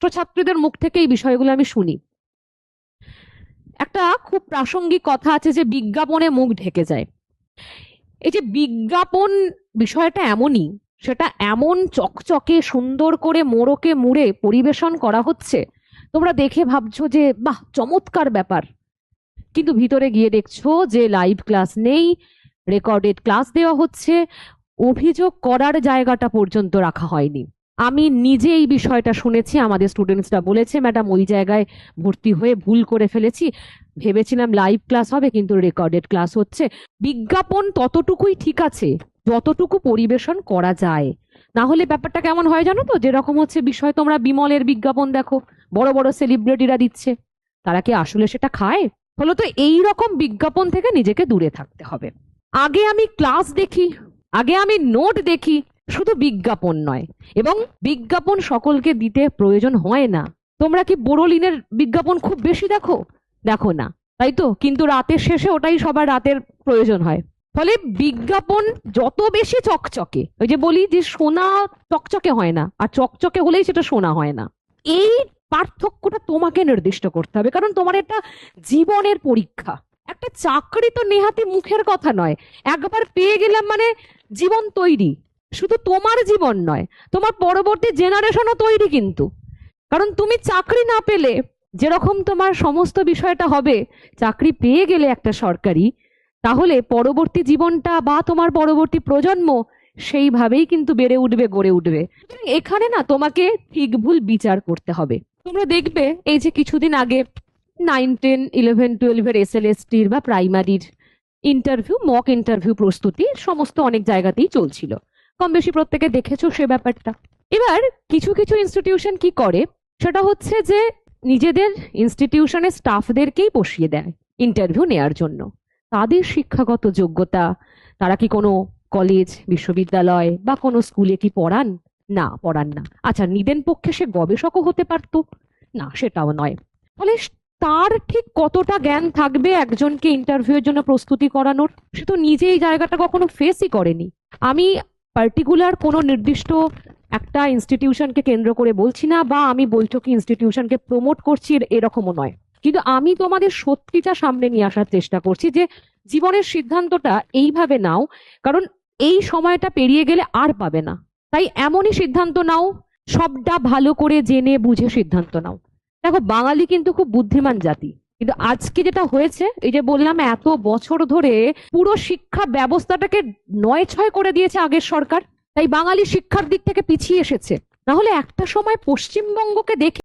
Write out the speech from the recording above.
ছাত্রছাত্রীদের মুখ থেকে এই বিষয়গুলো আমি শুনি। একটা খুব প্রাসঙ্গিক কথা আছে যে বিজ্ঞাপনে মুখ ঢেকে যায়। এই যে বিজ্ঞাপন বিষয়টা এমনই, সেটা এমন চকচকে সুন্দর করে মোড়কে মুড়ে পরিবেশন করা হচ্ছে, তোমরা দেখে ভাবছো যে বাহ চমৎকার ব্যাপার, কিন্তু ভিতরে গিয়ে দেখছো যে লাইভ ক্লাস নেই, রেকর্ডেড ক্লাস দেওয়া হচ্ছে, অভিযোগ করার জায়গাটা পর্যন্ত রাখা হয়নি। আমি নিজে এই বিষয়টা শুনেছি, আমাদের স্টুডেন্টসরা বলেছে ম্যাডাম ওই জায়গায় ভর্তি হয়ে ভুল করে ফেলেছি, ভেবেছিলাম লাইভ ক্লাস হবে কিন্তু রেকর্ডেড ক্লাস হচ্ছে। বিজ্ঞাপন ততটুকুই ঠিক আছে যতটুকু পরিবেশন করা যায়, না হলে ব্যাপারটা কেমন হয় জানো তো, যেরকম হচ্ছে বিষয়, তোমরা বিমলের বিজ্ঞাপন দেখো, বড় বড় সেলিব্রিটিরা দিচ্ছে, তারা কি আসলে সেটা খায়? ফলত এই রকম বিজ্ঞাপন থেকে নিজেকে দূরে থাকতে হবে। আগে আমি ক্লাস দেখি, আগে আমি নোট দেখি, শুধু বিজ্ঞাপন নয়। এবং বিজ্ঞাপন সকলকে দিতে প্রয়োজন হয় না। তোমরা কি বোরোলিনের বিজ্ঞাপন খুব বেশি দেখো? দেখো না, তাই তো, কিন্তু রাতের শেষে ওটাই সবার রাতের প্রয়োজন হয়। ফলে বিজ্ঞাপন যত বেশি চকচকে, ওই যে বলি যে সোনা চকচকে হয় না, আর চকচকে হলেই সেটা সোনা হয় না, এই পার্থক্যটা তোমাকে নির্দিষ্ট করতে হবে, কারণ তোমার এটা জীবনের পরীক্ষা। একটা চাকরি তো নেহাতি মুখের কথা নয়, একবার পেয়ে গেলাম মানে জীবন তৈরি। শুধু তোমার জীবন নয়, তোমার পরবর্তী জেনারেশনও তৈরি কিন্তু। কারণ তুমি চাকরি না পেলে যেরকম তোমার সমস্ত বিষয়টা হবে, চাকরি পেয়ে গেলে একটা সরকারি, তাহলে পরবর্তী জীবনটা বা তোমার পরবর্তী প্রজন্ম সেইভাবেই কিন্তু বেড়ে উঠবে, গড়ে উঠবে। এখানে না তোমাকে ঠিক ভুল বিচার করতে হবে। তোমরা দেখবে এই যে কিছুদিন আগে 9, 10, 11, 12 SLSTর বা প্রাইমারির ইন্টারভিউ, মক ইন্টারভিউ প্রস্তুতি সমস্ত অনেক জায়গাতেই চলছিল, কম বেশি প্রত্যেকে দেখেছো সে ব্যাপারটা। এবার কিছু কিছু ইনস্টিটিউশন কি করে, সেটা হচ্ছে যে নিজেদের ইনস্টিটিউশনের স্টাফদেরকেই বসিয়ে দেয় ইন্টারভিউ নেয়ার জন্য। তাদের শিক্ষাগত যোগ্যতা, তারা কি কোনো কলেজ, বিশ্ববিদ্যালয় বা কোনো স্কুলে কি পড়ান? না, পড়ান না। আচ্ছা, নিদেন পক্ষে সে গবেষকও হতে পারতো? না, সেটাও নয়। ফলে তার ঠিক কতটা জ্ঞান থাকবে একজনকে ইন্টারভিউয়ের জন্য প্রস্তুতি করানোর? সে তো নিজে এই জায়গাটা কখনো ফেসই করেনি। আমি পার্টিকুলার কোনো নির্দিষ্ট একটা ইনস্টিটিউশনকে কেন্দ্র করে বলছি না, বা আমি বৈঠকি ইনস্টিটিউশনকে প্রমোট করছি, এরকমও নয়। কিন্তু আমি তোমাদের সত্যিটা সামনে নিয়ে আসার চেষ্টা করছি যে জীবনের সিদ্ধান্তটা এইভাবে নাও, কারণ এই সময়টা পেরিয়ে গেলে আর পাবে না। তাই এমনই সিদ্ধান্ত নাও, সবটা ভালো করে জেনে বুঝে সিদ্ধান্ত নাও। দেখো, বাঙালি কিন্তু খুব বুদ্ধিমান জাতি, কিন্তু আজকে যেটা হয়েছে, এই যে বললাম এত বছর ধরে পুরো শিক্ষা ব্যবস্থাটাকে নয় ছয় করে দিয়েছে আগের সরকার, তাই বাঙালি শিক্ষার দিক থেকে পিছিয়ে এসেছে। না হলে একটা সময় পশ্চিমবঙ্গকে দেখে